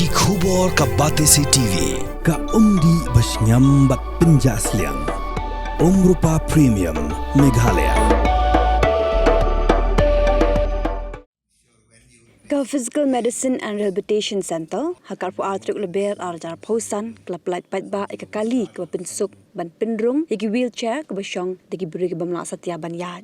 Ki khubor ka Batesi TV. Ka umdi basnyambak penjaslian. Rupa Premium Meghalaya. Ka Physical Medicine and Rehabilitation Center hakar pu atrik leber arjar pausan klaplat patba ikakali ke pensuk ban pendrung iki wheelchair ke basyong degi beri ke bamla satya ban yad.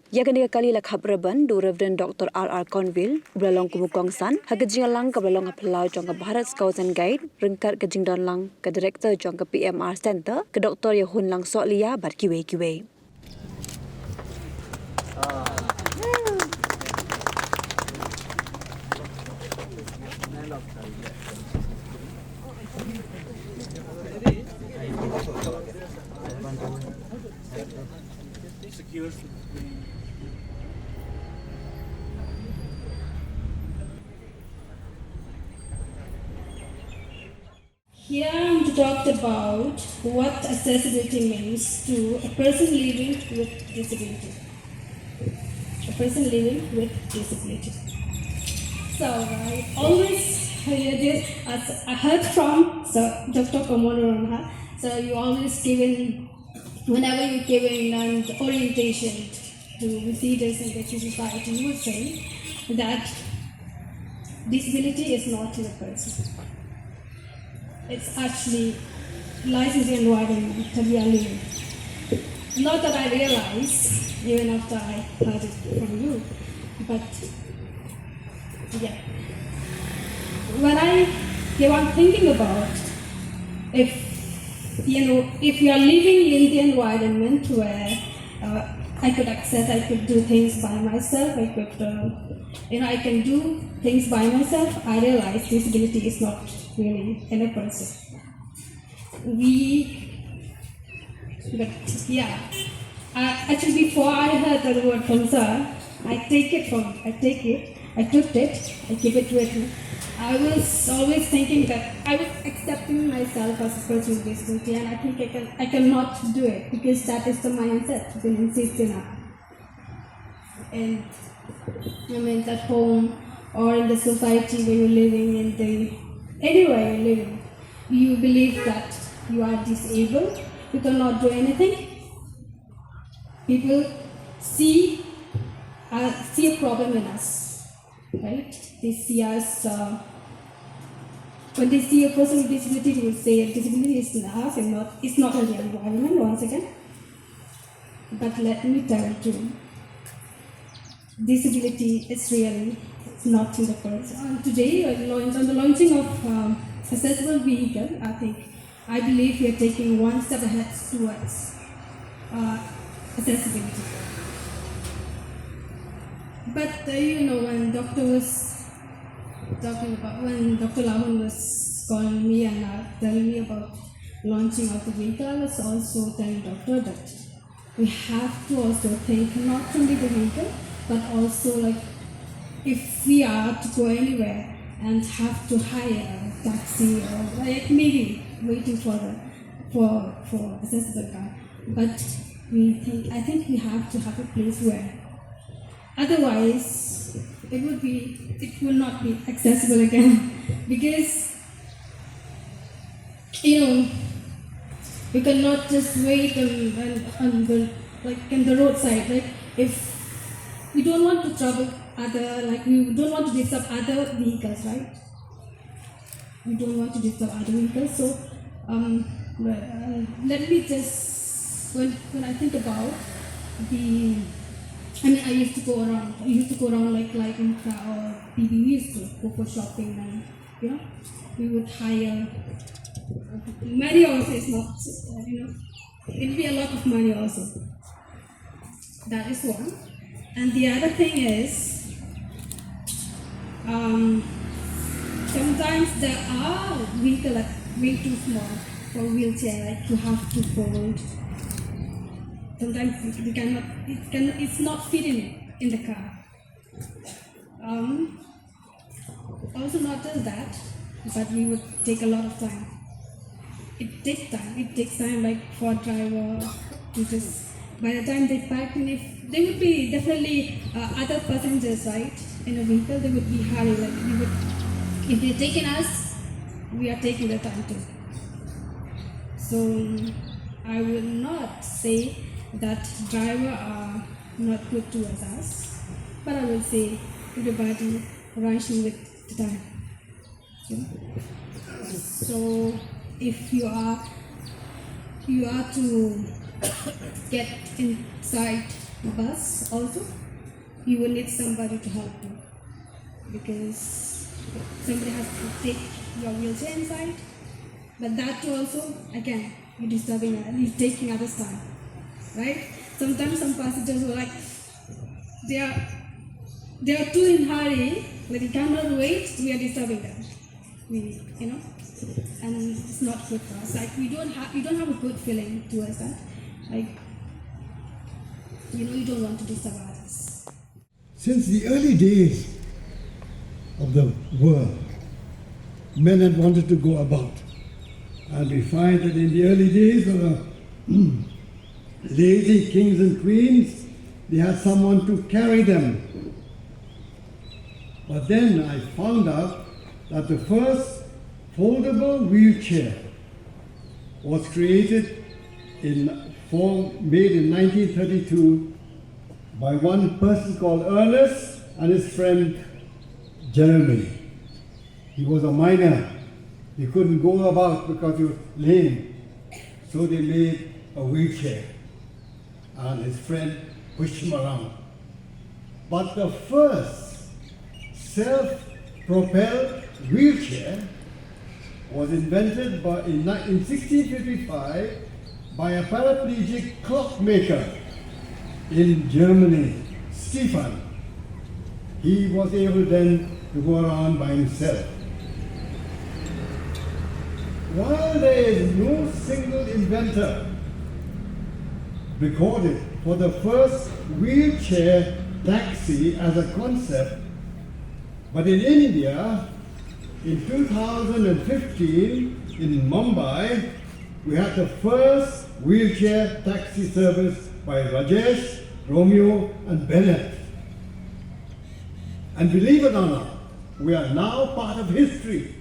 Ya kan kali la khabraban do Reverend Dr. R. Conville belalong kumukong san hagajing lang ke belalong aplau jong ke Bharat Scouts and Guide rengkat ke jingdon lang ke director jong ke PMR Center ke Dr. Yahun lang Solia bar kiwe. Here I'm to talk about what accessibility means to a person living with disability. A person living with disability. So I always hear this, as I heard from Dr. Komodo. So you always given, whenever you're giving an orientation to visitors in the society, you would say that disability is not in a person. It's actually lies in the environment that we are living. Not that I realize, even after I heard it from you, but yeah. When I keep on thinking about if you are living in the environment where I could access, I could do things by myself, I can do things by myself, I realize disability is not really in a person. Actually before I heard the word concern, I took it, I keep it with me. I was always thinking that I was accepting myself as a person with disability, and I think I cannot do it because that is the mindset been insisted on. And I mean at home or in the society where you're living, anywhere you're living, you believe that you are disabled, you cannot do anything. People see a problem in us, right? They see us, when they see a person with disability, they will say disability is in us and it's not in the environment, once again. But let me tell you, disability is really not in the person. Today, on the launching of accessible vehicle, I believe we are taking one step ahead towards accessibility. But when Dr. Lahun was calling me and telling me about launching of the vehicle, I was also telling Doctor that we have to also think not only the vehicle, but also if we are to go anywhere and have to hire a taxi or maybe waiting for accessible car, but I think we have to have a place where otherwise it will not be accessible again because you cannot just wait on the roadside. If we don't want to trouble we don't want to disturb other vehicles, right? We don't want to disturb other vehicles. So let me just when I think about I used to go around like Infra or PB. We used to go for shopping and we would hire money also is not it'll be a lot of money also. That is one. And the other thing is sometimes there are vehicles that are way too small for wheelchair, you have to fold. Sometimes it's not fitting in the car. Also not just that, but we would take a lot of time. It takes time for a driver to just, by the time they pack in, if there would be definitely other passengers, right, in a vehicle, they would be hurried. If they're taking us, we are taking the time to. So I will not say that drivers are not good towards us, but I will say everybody rushing with the time. Okay? So if you are to get inside the bus also, you will need somebody to help you, because somebody has to take your wheelchair inside. But that too also, again, you're disturbing, you're taking others' time, right? Sometimes some passengers were like, they are too in hurry, but they cannot wait. We are disturbing them, and it's not good for us. Like you don't have a good feeling towards that. Like you don't want to disturb others. Since the early days of the world, men had wanted to go about. And we find that in the early days of the lazy kings and queens, they had someone to carry them. But then I found out that the first foldable wheelchair was created made in 1932 by one person called Ernest and his friend Jeremy. He was a miner. He couldn't go about because he was lame. So they made a wheelchair and his friend pushed him around. But the first self-propelled wheelchair was invented in 1655 by a paraplegic clockmaker in Germany, Stefan. He was able then to go around by himself. While there is no single inventor recorded for the first wheelchair taxi as a concept, but in India, in 2015, in Mumbai, we had the first wheelchair taxi service by Rajesh, Romeo, and Bennett. And believe it or not, we are now part of history,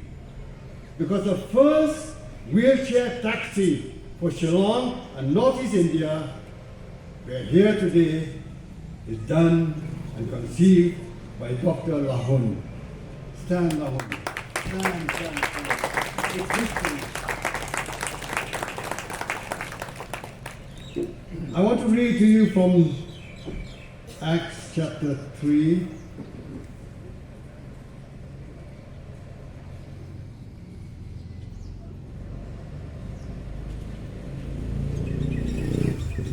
because the first wheelchair taxi for Shillong and Northeast India, we are here today, is done and conceived by Dr. Lahun. Stand, Lahun. Stand. It's history. I want to read to you from Acts chapter 3.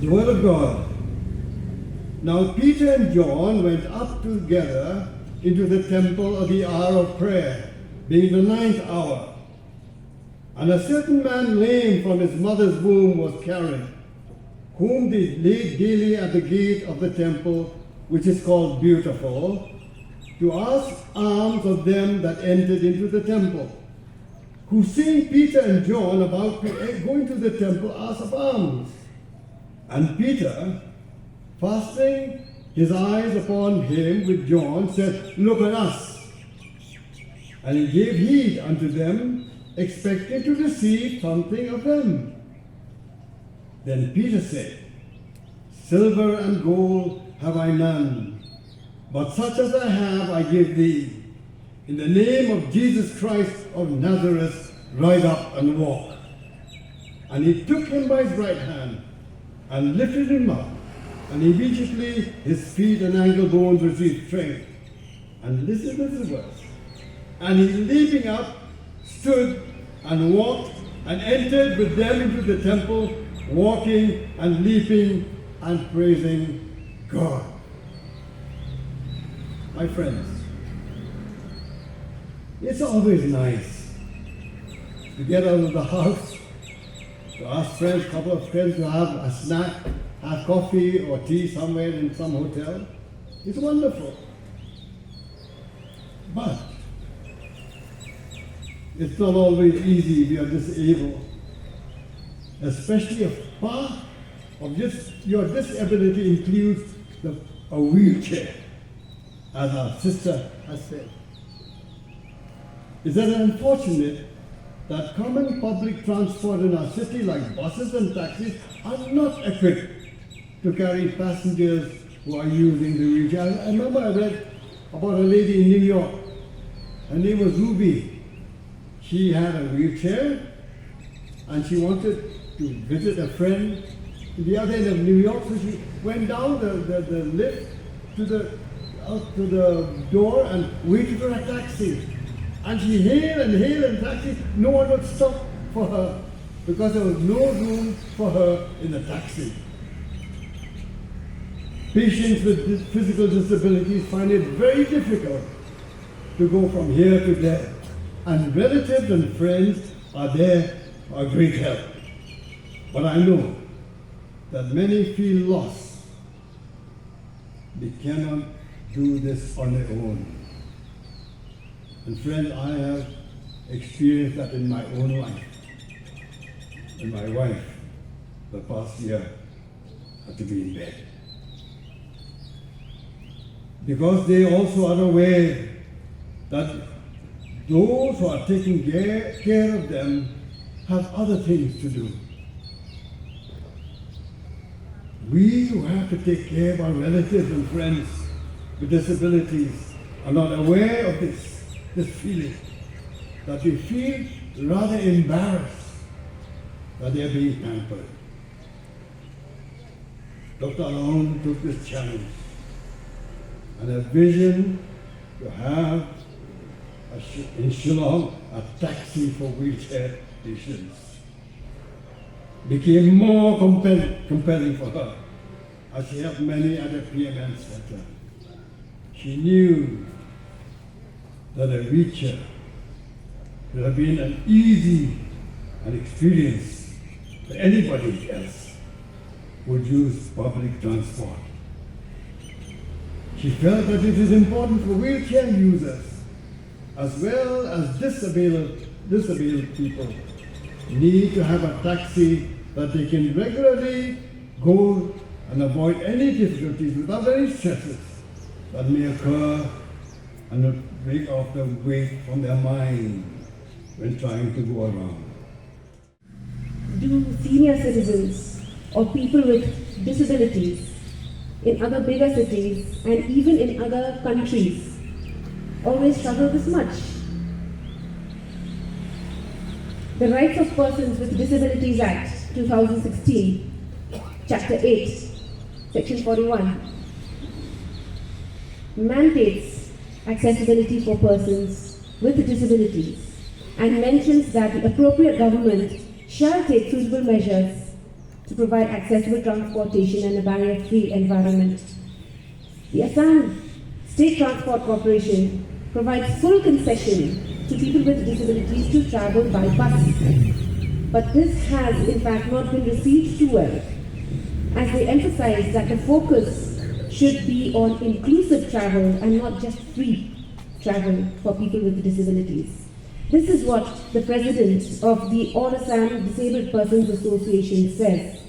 The Word of God. Now Peter and John went up together into the temple at the hour of prayer, being the 9th hour. And a certain man lame from his mother's womb was carried, whom they laid daily at the gate of the temple, which is called Beautiful, to ask alms of them that entered into the temple, who seeing Peter and John about to go into the temple, asked of alms. And Peter, fastening his eyes upon him with John, said, Look at us. And he gave heed unto them, expecting to receive something of them. Then Peter said, Silver and gold have I none, but such as I have I give thee. In the name of Jesus Christ of Nazareth, rise up and walk. And he took him by his right hand, and lifted him up, and immediately his feet and ankle bones received strength. And listen to this verse. And he, leaping up, stood and walked and entered with them into the temple, walking and leaping and praising God. My friends, it's always nice to get out of the house, to ask friends, a couple of friends to have a snack, have coffee or tea somewhere in some hotel. It's wonderful. But it's not always easy if you are disabled. Especially if part of your disability includes a wheelchair, as our sister has said. Is that unfortunate that common public transport in our city, like buses and taxis, are not equipped to carry passengers who are using the wheelchair. I remember I read about a lady in New York. Her name was Ruby. She had a wheelchair and she wanted to visit a friend to the other end of New York, so she went down the lift to the door and waited for a taxi. And she hailed taxi. No one would stop for her because there was no room for her in the taxi. Patients with physical disabilities find it very difficult to go from here to there. And relatives and friends are there for a great help. But I know that many feel lost. They cannot do this on their own. And friends, I have experienced that in my own life. And my wife, the past year, had to be in bed. Because they also are aware that those who are taking care of them have other things to do. We who have to take care of our relatives and friends with disabilities are not aware of this feeling, that they feel rather embarrassed that they are being pampered. Dr. Rung took this challenge and a vision to have in Shillong a taxi for wheelchair patients became more compelling for her as she helped many other PMN centers. She knew that a wheelchair would have been an easy experience for anybody else who would use public transport. She felt that it is important for wheelchair users as well as disabled people need to have a taxi that they can regularly go and avoid any difficulties without any stresses that may occur and break off the weight from their mind when trying to go around. Do senior citizens or people with disabilities in other bigger cities and even in other countries always struggle this much? The Rights of Persons with Disabilities Act 2016, Chapter 8, Section 41, mandates accessibility for persons with disabilities and mentions that the appropriate government shall take suitable measures to provide accessible transportation and a barrier-free environment. The Assam State Transport Corporation provides full concession to people with disabilities to travel by bus. But this has in fact not been received too well, as they emphasize that the focus should be on inclusive travel and not just free travel for people with disabilities. This is what the president of the All Assam Disabled Persons Association says.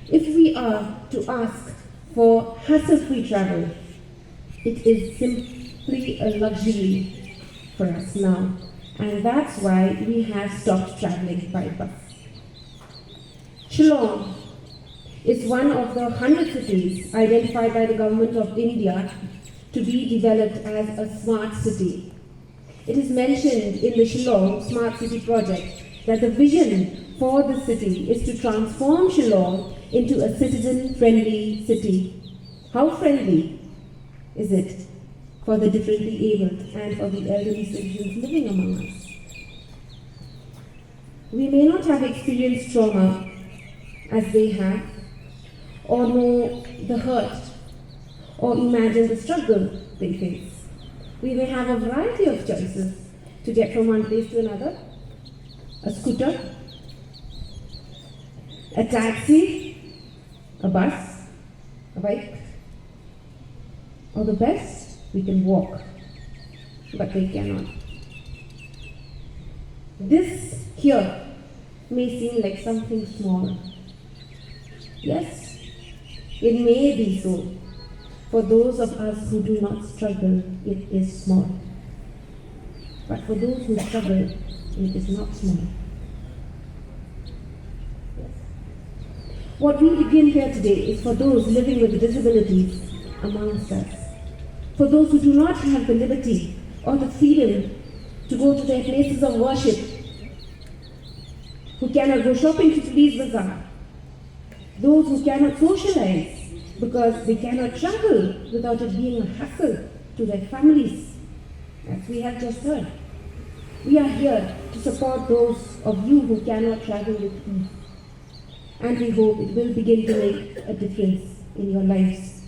If we are to ask for hassle-free travel, it is simply a luxury for us now, and that's why we have stopped traveling by bus. Shillong is one of the 100 cities identified by the government of India to be developed as a smart city. It is mentioned in the Shillong Smart City project that the vision for the city is to transform Shillong into a citizen-friendly city. How friendly is it for the differently abled and for the elderly citizens living among us? We may not have experienced trauma as they have, or know the hurt, or imagine the struggle they face. We may have a variety of choices to get from one place to another: a scooter, a taxi, a bus, a bike, or the best, we can walk, but they cannot. This here may seem like something small. Yes, it may be so. For those of us who do not struggle, it is small. But for those who struggle, it is not small. What we begin here today is for those living with disabilities amongst us, for those who do not have the liberty or the freedom to go to their places of worship, who cannot go shopping to Police Bazaar, those who cannot socialize because they cannot travel without it being a hassle to their families, as we have just heard. We are here to support those of you who cannot travel with ease, and we hope it will begin to make a difference in your lives.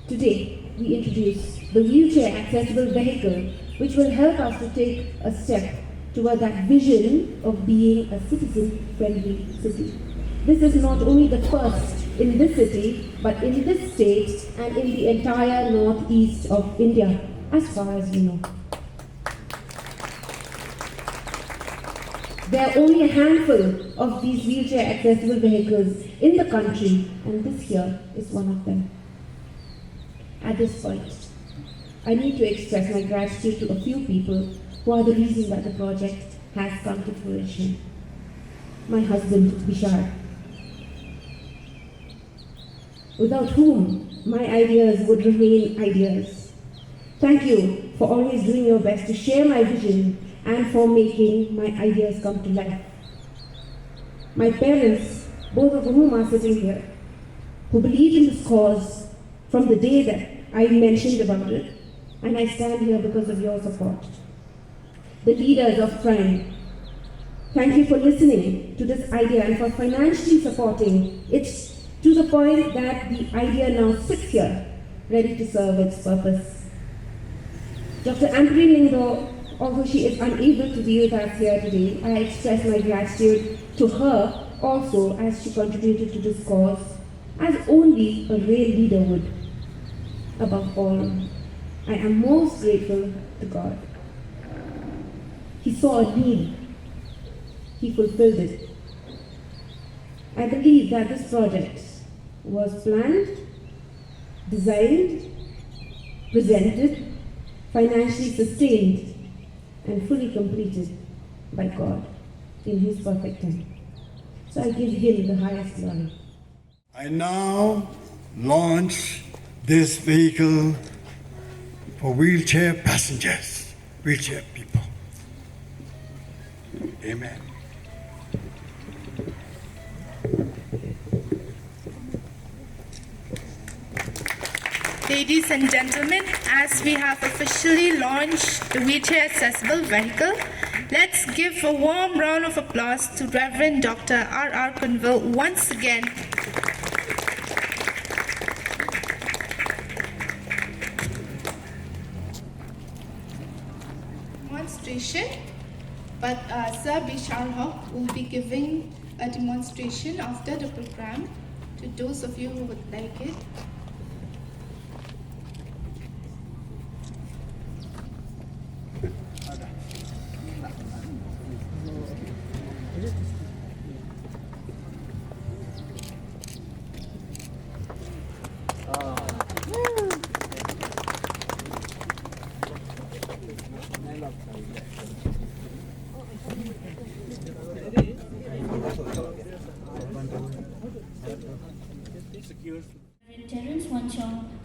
Today, we introduce the wheelchair accessible vehicle, which will help us to take a step toward that vision of being a citizen-friendly city. This is not only the first in this city, but in this state and in the entire northeast of India, as far as we know. There are only a handful of these wheelchair accessible vehicles in the country, and this here is one of them. At this point, I need to express my gratitude to a few people who are the reason that the project has come to fruition. My husband, Bishar, without whom my ideas would remain ideas. Thank you for always doing your best to share my vision and for making my ideas come to life. My parents, both of whom are sitting here, who believed in this cause from the day that I mentioned about it, and I stand here because of your support. The leaders of crime, thank you for listening to this idea and for financially supporting it to the point that the idea now sits here, ready to serve its purpose. Dr. Ampri Lindo, although she is unable to be with us here today, I express my gratitude to her also as she contributed to this cause, as only a real leader would. Above all, I am most grateful to God. He saw a need. He fulfilled it. I believe that this project was planned, designed, presented, financially sustained, and fully completed by God in His perfect time. So I give Him the highest glory. I now launch this vehicle for wheelchair passengers, wheelchair people. Amen. Ladies and gentlemen, as we have officially launched the wheelchair accessible vehicle, let's give a warm round of applause to Reverend Dr. R.R. Kunwil once again. Demonstration, but Sir Bishar Haq will be giving a demonstration after the program to those of you who would like it.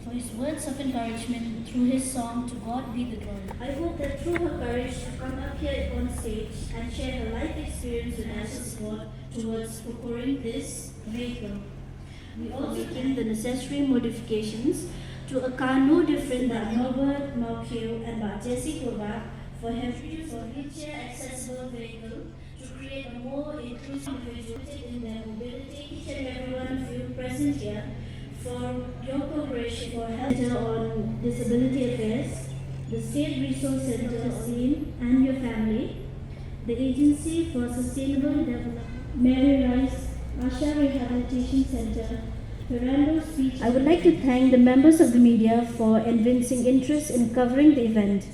For his words of encouragement through his song To God Be the Glory. I hope that through her courage to come up here on stage and share her life experience with us as God towards procuring this vehicle. We also making the necessary modifications to a car no different than Norbert Marquez and Jesse Kaba for having a wheelchair accessible vehicle to create a more inclusive individual in their mobility. Each and every one of you present here for your cooperation for health on disability affairs, the State Resource Center SEAM and your family, the Agency for Sustainable Development, Mary Rice, Asha Rehabilitation Center, Ferrando Speech. I would like to thank the members of the media for evincing interest in covering the event.